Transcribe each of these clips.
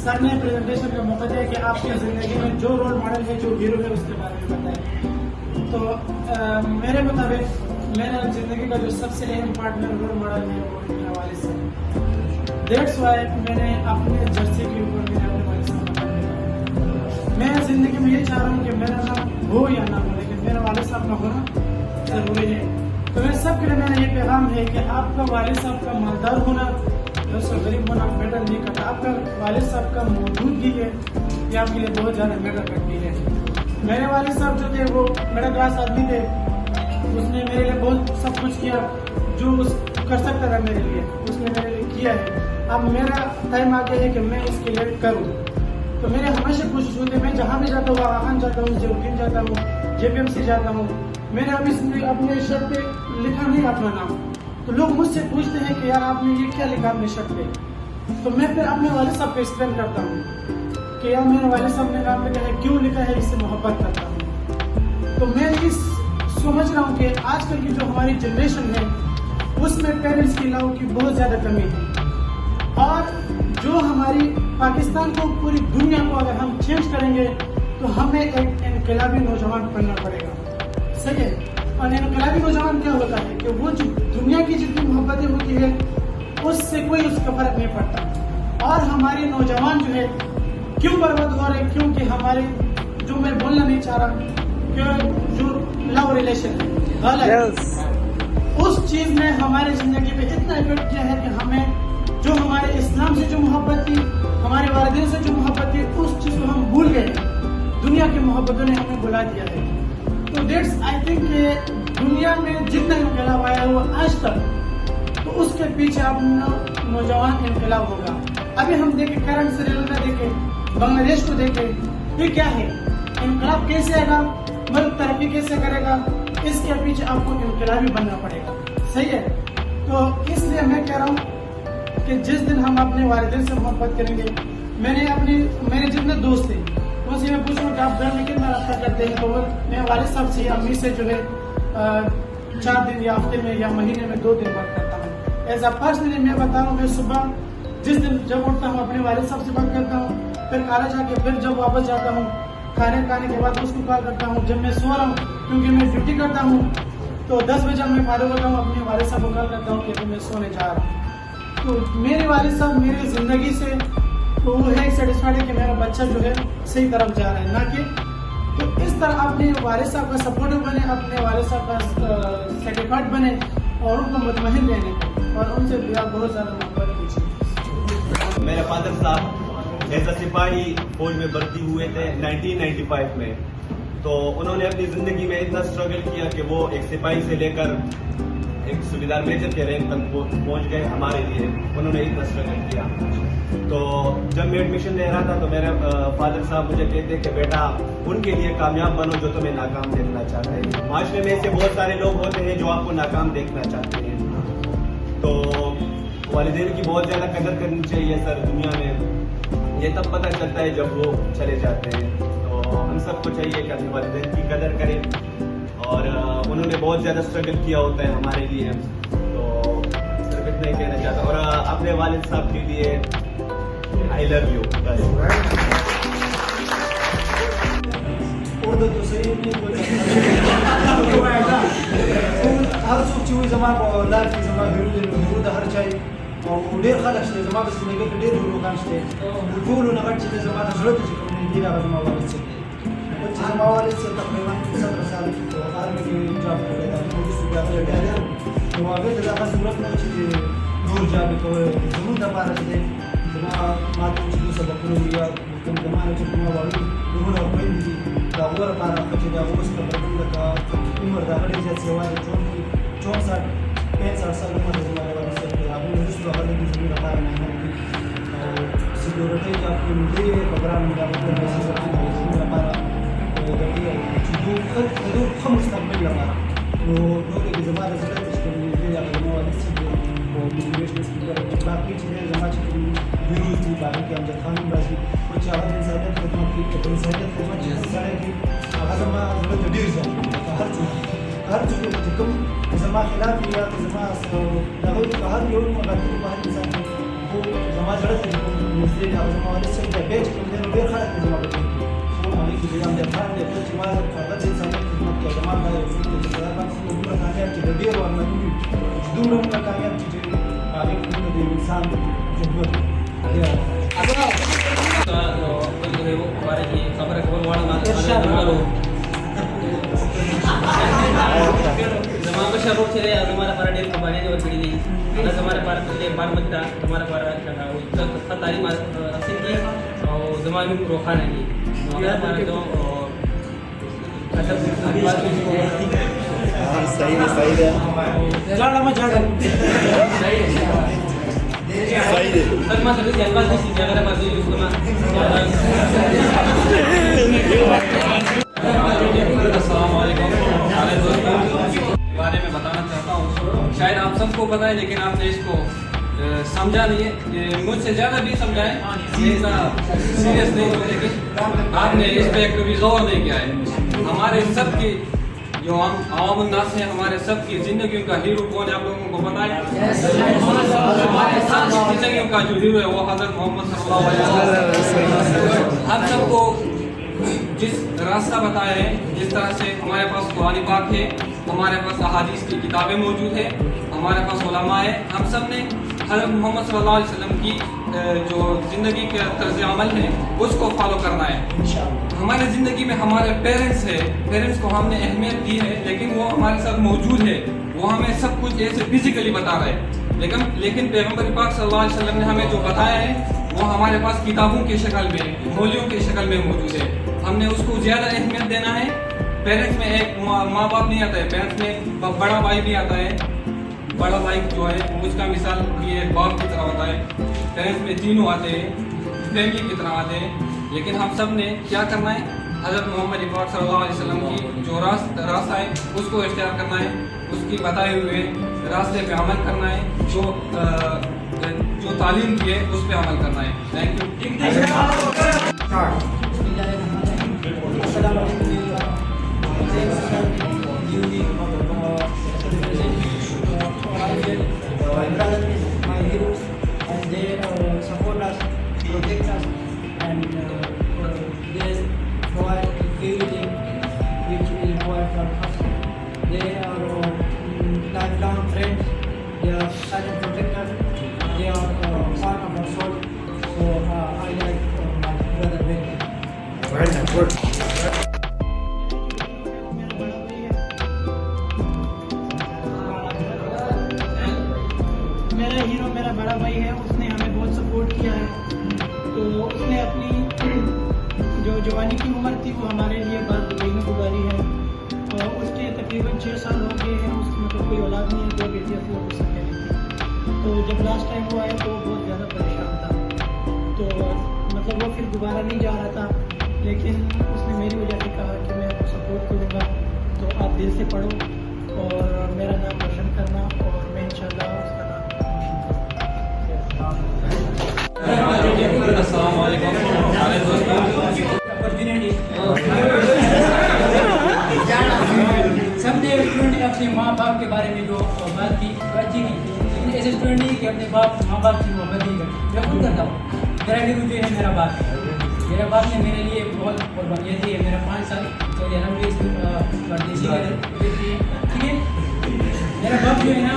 سر نے پریزنٹیشن کا موقع دیا کہ آپ کی زندگی میں جو رول ماڈل ہے, جو ہیرو ہے, اس کے بارے میں بتائیں. تو میرے مطابق میرا زندگی کا جو سب سے اہم پارٹ میرا رول ماڈل ہے وہ میرا والد صاحب. دیٹس وائی میں نے اپنے جرسی کے اوپر میرے اپنے والد صاحب کا نام لکھا. میں زندگی میں یہ چاہ رہا ہوں کہ میرا نام ہو یا نہ ہو, لیکن میرا والد صاحب کا ہونا ضروری ہے. تو میرے سب کے لیے میرا یہ پیغام ہے کہ آپ کا والد صاحب کا مالدار ہونا دوستوں غریب ہونا میٹر نہیں کرتا. آپ کا والد صاحب کا موجودگی ہے یہ آپ کے لیے بہت زیادہ میٹر کرتی ہے. میرے والد صاحب جو تھے وہ میڈل کلاس آدمی تھے. اس نے میرے لیے بہت سب کچھ کیا جو کر سکتا تھا میرے لیے, اس نے میرے لیے کیا ہے. اب میرا ٹائم آ گیا ہے کہ میں اس کے لیے کروں. تو میرے ہمیشہ کوشش ہوتی ہے, میں جہاں بھی جاتا ہوں, آغا خان جاتا ہوں, جیوٹین جاتا ہوں, جے پی ایم سی جاتا ہوں, میں نے ابھی اپنے شرٹ پہ لکھا نہیں اپنا نام. تو لوگ مجھ سے پوچھتے ہیں کہ یار آپ نے یہ کیا لکھا اپنے شرٹ پہ. تو میں پھر اپنے والد صاحب کو ایکسپلین کرتا ہوں کہ یار میرے والد صاحب نے نام لکھا ہے, کیوں لکھا ہے, اس سے محبت کرتا ہوں. تو میں یہ سمجھ رہا ہوں کہ آج کل کی جو ہماری جنریشن ہے اس میں پیرنٹس کی لو کی بہت زیادہ کمی ہے. اور جو ہماری پاکستان کو, پوری دنیا کو اگر ہم چینج کریں گے تو ہمیں ایک انقلابی نوجوان بننا پڑے گا. صحیح ہے. اور انقلابی نوجوان کیا ہوتا ہے کہ وہ جو دنیا کی جتنی محبتیں ہوتی ہے اس سے کوئی اس کا فرق نہیں پڑتا. اور ہمارے نوجوان جو ہے کیوں برباد ہو رہے, کیونکہ ہمارے جو میں بولنا نہیں چاہ رہا کہ جو لو ریلیشن غلط اس چیز نے ہماری زندگی پہ اتنا افیکٹ کیا ہے کہ ہمیں جو ہمارے اسلام سے جو محبت تھی, ہمارے والدین سے جو محبت تھی, اس چیز کو ہم بھول گئے. دنیا کی محبتوں نے ہمیں بلا دیا ہے. تو دیٹس آئی تھنک کہ دنیا میں جتنا انقلاب آیا ہوا آج تک, تو اس کے پیچھے اب نوجوان انقلاب ہوگا. ابھی ہم دیکھیں کرنٹ سری لنکا دیکھیں, بنگلہ دیش کو دیکھیں, یہ کیا ہے, انقلاب کیسے آئے گا, ملک ترقی کیسے کرے گا, اس کے پیچھے آپ کو انقلابی بننا پڑے گا. صحیح ہے. تو اس لیے میں کہہ رہا ہوں کہ جس دن ہم اپنے والدین سے محبت کریں گے, میرے جتنے دوست تھے ان سے میں پوچھوں کہ آپ گھر میں کتنا رابطہ کرتے ہیں, تو میں والد صاحب سے یا امی سے جو ہے 4 دن یا ہفتے میں یا مہینے میں 2 دن بات کرتا ہوں. ایز اے پرسنلی میں بتا رہا ہوں, میں صبح جس دن جب اٹھتا ہوں اپنے والد صاحب سے بات کرتا ہوں, پھر کالج آ کے پھر جب واپس جاتا ہوں کھانے کے بعد اس کو کال کرتا ہوں. جب میں سو رہا ہوں کیونکہ میں ڈیوٹی کرتا ہوں تو 10 بجے میں فارغ ہوتا ہوں, اپنے والد صاحب کو کال کرتا ہوں کہ میں سونے جا رہا ہوں. تو میرے والد صاحب میری زندگی سے تو وہ ہے سیٹسفائڈ ہے کہ میرا بچہ جو ہے صحیح طرف جا رہا ہے, نہ کہ تو اس طرح اپنے والد صاحب کا سپورٹر بنے, اپنے والد صاحب کا سیٹسفائڈ بنے اور ان کو مطمئن رہنے اور ان سے بہت زیادہ محبت کیجیے. میرے فادر صاحب ایز اے سپاہی فوج میں بھرتی ہوئے تھے 1995 میں. تو انہوں نے اپنی زندگی میں اتنا اسٹرگل کیا کہ وہ ایک سپاہی سے لے کر ایک صوبیدار میجر کے رینک تک پہنچ گئے. ہمارے لیے انہوں نے اتنا اسٹرگل کیا. تو جب میں ایڈمیشن لے رہا تھا تو میرے فادر صاحب مجھے کہتے کہ بیٹا ان کے لیے کامیاب بنو جو تمہیں ناکام دیکھنا چاہتے ہیں. معاشرے میں ایسے بہت سارے لوگ ہوتے ہیں جو آپ کو ناکام دیکھنا چاہتے ہیں. تو والدین کی بہت زیادہ قدر کرنی چاہیے سر دنیا میں. یہ تب پتہ چلتا ہے جب وہ چلے جاتے ہیں. تو ہم سب کو چاہیے کہ اپنے والدین کی قدر کریں, اور انہوں نے بہت زیادہ اسٹرگل کیا ہوتا ہے ہمارے لیے. تو صرف اتنا ہی کہنا چاہتا ہوں. اور اپنے والد صاحب کے لیے I love you guys. Urdu تو صحیح نہیں هر څوک چې وي زما په لار کې زما هیرو د هر چای او ډېر خلک شته زما په زندګۍ کې ډېر هیروګان شته. ټولو نه غټ چې زما د زړه ته چې کوم نږدې راغی زما والد صاحب دی. چې زما والد صاحب تقریبا 17 سال په هغه کې جاب کړی دی. وروسته بیا هغه ډېر نو هغې ته دغه ضرورت نه و چې نور جاب یې کوی. زموږ دپاره چې دی زما ما ته چې دوی سبقونه دي یا کوم زما نه چې کومه وړو وروڼه او خویندې دي د هغو لپاره ښه چې د هغو اوس تقریبا لکه عمر د هغه ډېر زیات سوی دی. 64-65 سال عمر د زما د والد صاحب دی. هغوی وروسته هغه لږ زموږ لپاره محنت کوي او سکیورټۍ جاب کوي. نو ډېر خبران مې د هغو ته پیسې ورکوي د زموږ لپاره ګټې او چې د دوی ښه مستقبل لپاره. نو نو کې زما د زړه ته چې کوم نږدې هغه زما والد صاحب دی او موټیویشنل سپیکر باقي چې دی زما چې کوم ویروز دي باقي کې امجد خان هم راځي او چې هغه د انسانیت خدمت کوي. د انسانیت خدمت چې سړی کوي هغه زما زړه ته ډېر زیات دی. هر څوک چې کوم زما خلاف یا زما هغوی هر یو غلطي په هر انسان کې زمان زړه ته نږدې دی، هغه زما والد صاحب دی. بیا چې کوم دی نو ډېر خلک مې زما په ژوند کې سلام علیکم جناب دی خان دی، چې ما هغه د انسانیت خدمت کوي. زما دا یو څه دی چې دا باندې دومره کامیاب چې د ډېرو ارمانونو چې دومره موږ کامیاب چې هغې کې دومره د یو انسان خدمت जमाना शरों से रहे हमारा पारा डेल को बारे जो पड़ी नहीं ना हमारे पारा तो ये बार मत हमारा पारा का तारीख रसीद की और जमाने में रोखाना की हमारा पारा तो सही है जाड़ा में जाड़ा सही है सर मैं सभी जलवा दी सी जगह पर जो उसको मैं अस्सलाम वालेकुम सारे दोस्तों के बारे में बताना चाहता हूँ। शायद आप सबको पता है लेकिन आपने इसको समझा नहीं है, मुझसे ज़्यादा भी समझाएं, इतना सीरियस नहीं हो, लेकिन आपने इस पर एक कभी जोर नहीं किया है। हमारे सब की जो हम आवाम उन्नास हैं, हमारे सब की ज़िंदगी का हीरो कौन है आप लोगों को पता है? हमारे सब ज़िंदगी का जो हीरो है वो हज़रत मोहम्मद सल्लल्लाहु अलैहि वसल्लम। हम सबको जिस रास्ता बताया है, जिस तरह से हमारे पास कुरान पाक है, हमारे पास अहादीस की किताबें मौजूद है, हमारे पास उलमा है, हम सब ने हज़रत मोहम्मद सल्लल्लाहु अलैहि वसल्लम की जो ज़िंदगी के तर्ज़ अमल है उसको फॉलो करना है। हमारे ज़िंदगी में हमारे पेरेंट्स है, पेरेंट्स को हमने अहमियत दी है, लेकिन वो हमारे साथ मौजूद है, वो हमें सब कुछ ऐसे फिजिकली बता रहे हैं, लेकिन पैगम्बर पाक सल्लल्लाहु अलैहि वसल्लम ने हमें जो बताया है वो हमारे पास किताबों की शक्ल में, मौलियों की शक्ल में मौजूद है। हमने उसको ज़्यादा अहमियत देना है। पेरेंट्स में एक माँ बाप नहीं आता है, पेरेंट्स में बड़ा भाई भी आता है। बड़ा भाई जो है उसका मिसाल ये एक बाप की तरह होता है। पेरेंट्स में तीनों आते हैं, फैमिली की तरह आते हैं, लेकिन हम सब ने क्या करना है? हज़रत मोहम्मद पाक सल्लल्लाहु अलैहि वसल्लम की जो रास्ता है उसको इख्तियार करना है, उसकी बताए हुए रास्ते पे अमल करना है, जो तालीम की है उस पर अमल करना है। Thank you. My heroes, and they support us, protect us, and they provide everything which is required from us. They are lifelong friends. They are silent protectors. They are part of our soul. So I like my brother very much. मेरा hero मेरा बड़ा भाई है, उसने हमें बहुत support किया है। तो उसने अपनी जो जवानी की उम्र थी वो हमारे लिए बात दुबई में गुजारी है। और उसके तकरीबन 6 साल हो गए हैं, उसकी मतलब कोई औलाद नहीं है, 2 बेटियाँ थी और उससे मेरी थी। तो जब लास्ट टाइम वो आया तो वो बहुत ज़्यादा परेशान था, तो मतलब वो फिर दोबारा नहीं जा रहा था, लेकिन उसने मेरी वजह से कहा कि मैं आपको सपोर्ट करूँगा, तो आप दिल से पढ़ो और मेरा नाम रोशन करना, और मैं इंशाल्लाह उसका नाम अस्सलाम वालेकुम सारे दोस्तों। सबने स्टूडेंट ने अपने माँ बाप के बारे में जो बात की वो अच्छी की, लेकिन ऐसे स्टूडेंट नहीं कि अपने माँ बाप की मोहब्बत नहीं करते। मैं खुद करता हूँ। मेरा हीरो जो है मेरा बाप है। मेरे बाप ने मेरे लिए बहुत कुर्बानियाँ दी है। मेरा 5 साल सऊदी अरब में परदेसी है, ठीक है। मेरा बाप जो है ना,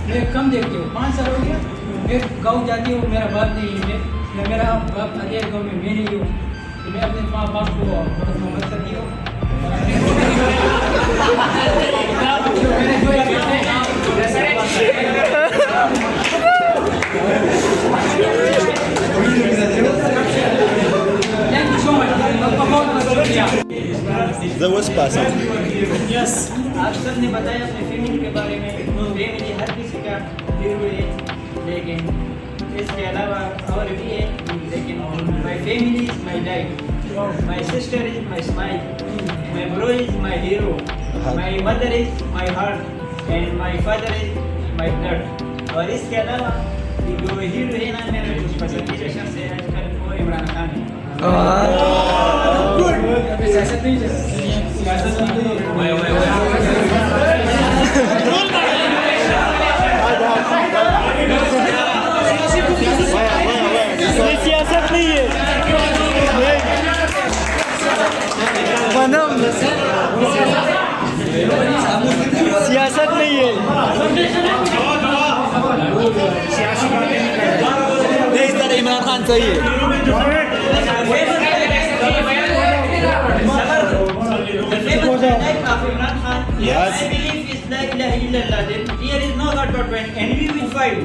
मैं कम देखती हूँ, 5 साल हो गया मैं गाँव जाती हूँ, मेरा बाप नहीं है, मैं मेरा बाप अजय गाँव में मैं नहीं हूँ, तो मैं अपने माँ बाप को बहुत मोहब्बत करती हूँ। मेरे जो एक बेटे हैं थैंक यू सो मच, आपका बहुत बहुत शुक्रिया। यस आप सब ने बताया अपने फैमिली के बारे में। फैमिली हर किसी का हीरो है, लेकिन इसके अलावा और भी है, लेकिन my family is my life, my sister is my smile, my bro is my hero, my mother is my heart, and my father is my blood. और इसके अलावा जो हीरो है ना, मेरा जो पसंदीदा शख्स है आजकल वो इमरान खान है। सियासत नहीं है। Vai नहीं है बनम सियासत नहीं है नहीं इस तरह इमरान खान सही है Yes. I believe is la ilaha illallah. There is no God but one, and we will fight.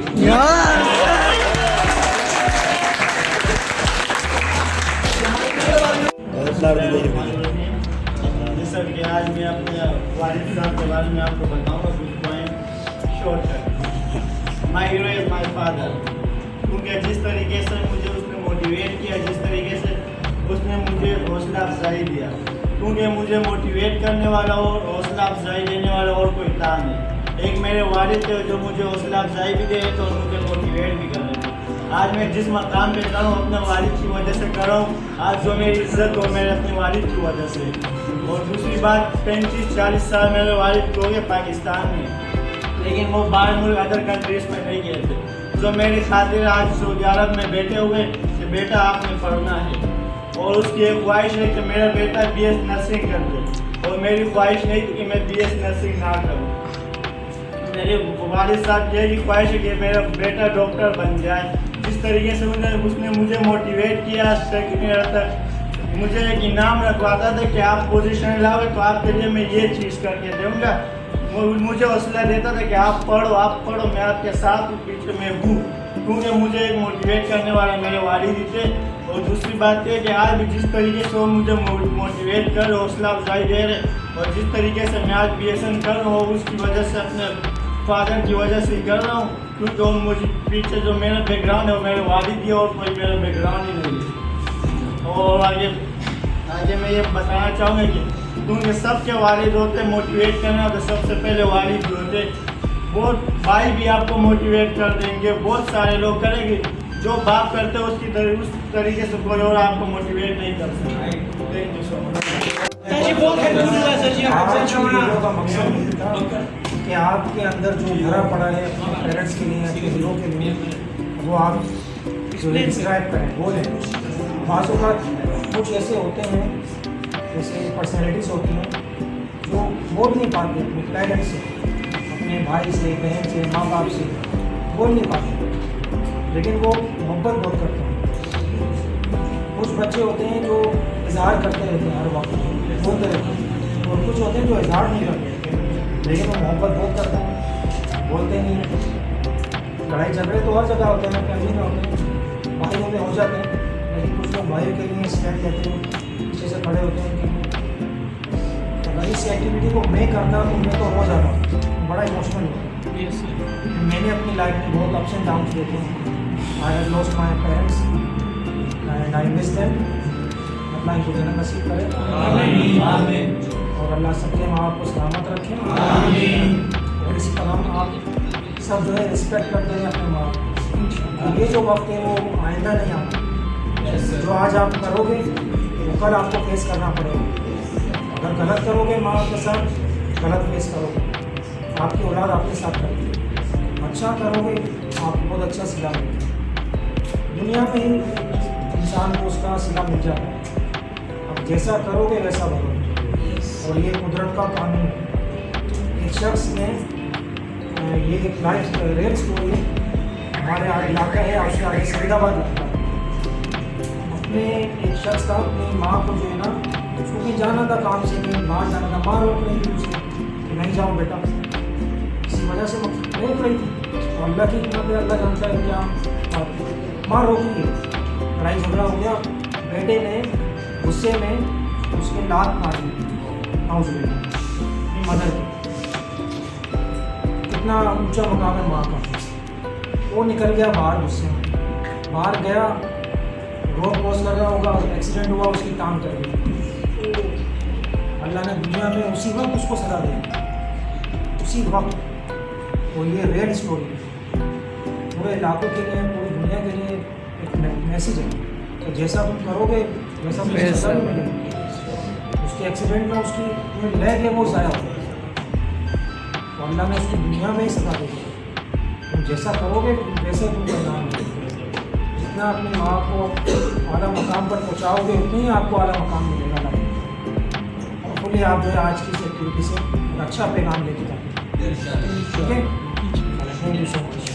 जैसा कि आज मैं अपने वालिद साहब के बारे में आपको बताऊंगा कुछ point short cut my hero is my father क्योंकि जिस तरीके से मुझे उसने मोटिवेट किया जिस तरीके से उसने मुझे हौसला अफजाई दिया क्योंकि मुझे मोटिवेट करने वाला और हौसला अफजाई देने वाला और कोई था नहीं एक मेरे वालिद थे जो मुझे हौसला अफजाई भी दे तो मुझे मोटिवेट भी कर रहे थे आज मैं जिस मकाम पे खड़ा हूँ अपने वालिद की वजह से कर रहा हूँ आज जो मेरी इज्जत हो मेरे अपने वालिद की वजह से और दूसरी बात 35-40 साल मेरे वालिद हो गए पाकिस्तान में लेकिन वो बाहर मुल्क अदर कंट्रीज में नहीं गए थे जो मेरी खातिर आज सऊदी अरब में बैठे हुए कि बेटा आपने पढ़ना है और उसकी एक ख्वाहिश है कि मेरा बेटा BS नर्सिंग कर दे और मेरी ख्वाहिश नहीं थी कि मैं BS नर्सिंग ना करूँ मेरे वालिद साहब की ख्वाहिश है कि मेरा बेटा डॉक्टर बन जाए जिस तरीके से उसने मुझे मोटिवेट किया तक मुझे एक इनाम रखवाता था कि आप पोजीशन लाओगे तो आपके लिए मैं ये चीज़ करके दूँगा मुझे हौसला देता था कि आप पढ़ो मैं आपके साथ हूँ पीछे मैं हूँ क्योंकि मुझे एक मोटिवेट करने वाला मेरे वालिद थे और दूसरी बात ये कि आज भी जिस तरीके से वो मुझे मोटिवेट कर हौसला अफजाई दे रहे और जिस तरीके से मैं आज BSN कर रहा हूँ उसकी वजह से अपने फादर की वजह से कर रहा हूँ क्योंकि वो मुझे पीछे जो मेरा बैकग्राउंड है वो मेरे वालिद ही और कोई मेरा बैकग्राउंड ही नहीं है और आगे मैं ये बताना चाहूँगा कि क्योंकि सबके वालिद होते मोटिवेट करना तो सबसे पहले वालिद जो होते बहुत भाई भी आपको मोटिवेट कर देंगे बहुत सारे लोग करेंगे जो बाप करते हैं उस तरीके से कोई और आपको मोटिवेट नहीं कर सकता थैंक यू सो मच कि आपके अंदर जो भरा पड़ा है अपने पेरेंट्स के लिए अपने हीरो के लिए वो आप डिस्क्राइब करें बोलें बाज़ औक़ात कुछ ऐसे होते हैं जैसे पर्सनैलिटीज़ होती हैं जो बोल नहीं पाते अपने पेरेंट्स से अपने भाई से बहन से माँ बाप से बोल नहीं पाते लेकिन वो मोहब्बत बहुत करते हैं कुछ बच्चे होते हैं जो इजहार करते रहते हैं हर वक्त बोलते रहते हैं और कुछ होते हैं जो इजहार नहीं करते लेकिन वो मोहब्बत बहुत करते हैं बोलते नहीं हैं लड़ाई झगड़े तो हर जगह होते हैं फैमिली में होते हैं भाइयों में हो जाते हैं लेकिन कुछ लोग भाइयों के लिए स्टैंड लेते हैं पीछे से खड़े होते हैं अगर इस एक्टिविटी को मैं करना तो मैं तो हो जाता बड़ा इमोशनल होता मैंने अपनी लाइफ में बहुत अप्स एंड डाउन्स देखे हैं I have lost my parents and I miss them Allah इनको जन्नत नसीब करे आमीन और अल्लाह सबके माँ बाप को सलामत रखे आमीन और इसी तरह आप सब जो है रिस्पेक्ट करते हैं अपने माँ बाप ये जो वक्त है वो आइंदा नहीं आता जो आज आप करोगे वो कल आपको फेस करना पड़ेगा अगर गलत करोगे माँ बाप के साथ गलत फेस करोगे आपकी औलाद आपके साथ करेगी अच्छा करोगे आपको बहुत अच्छा सिला मिलेगा दुनिया में ही इंसान को उसका सिला मिल जाता है अब जैसा करोगे वैसा भरोगे और ये कुदरत का कानून है एक शख्स ने ये एक लाइफ रियल स्टोरी है हमारे इलाका है आपसे आगे फरीदाबाद लगता है अपने एक शख्स का अपनी माँ को जो है ना उसको कहीं जाना था काम से कहीं बाहर जाना था माँ रोक रही थी उसे कि नहीं जाऊँ बेटा इसी वजह से रोक रही थी और अल्लाह की हिम्मत है अल्लाह जानता है क्या माँ रोक रही है लड़ाई झगड़ा हो गया बेटे ने गुस्से में उसके लात मार दी हाउस में अपनी मदर की कितना ऊंचा मकाम है माँ का वो निकल गया बाहर गुस्से में बाहर गया रोड क्रॉस कर रहा होगा एक्सीडेंट हुआ उसकी टांग कर गई अल्लाह ने दुनिया में उसी वक्त उसको सजा दी उसी वक्त और ये रियल स्टोरी है पूरे इलाकों के लिए पूरी दुनिया के लिए एक मैसेज है तो जैसा तुम करोगे वैसा तुम्हें सजा भी मिलेगी उसके एक्सीडेंट में उसकी लेग है वो ज़ाया हो गई तो अल्लाह ने उसकी दुनिया में ही सजा दी तुम जैसा करोगे वैसे तुमको नाम मिलेगा जितना अपनी माँ को आला मकाम पर पहुँचाओगे उतनी ही आपको आला मकाम मिलेगा लाइफ। और फुली आप जो है आज की इस एक्टिविटी से एक अच्छा पैगाम लेके जाते हैं। ठीक है, थैंक यू सो मच।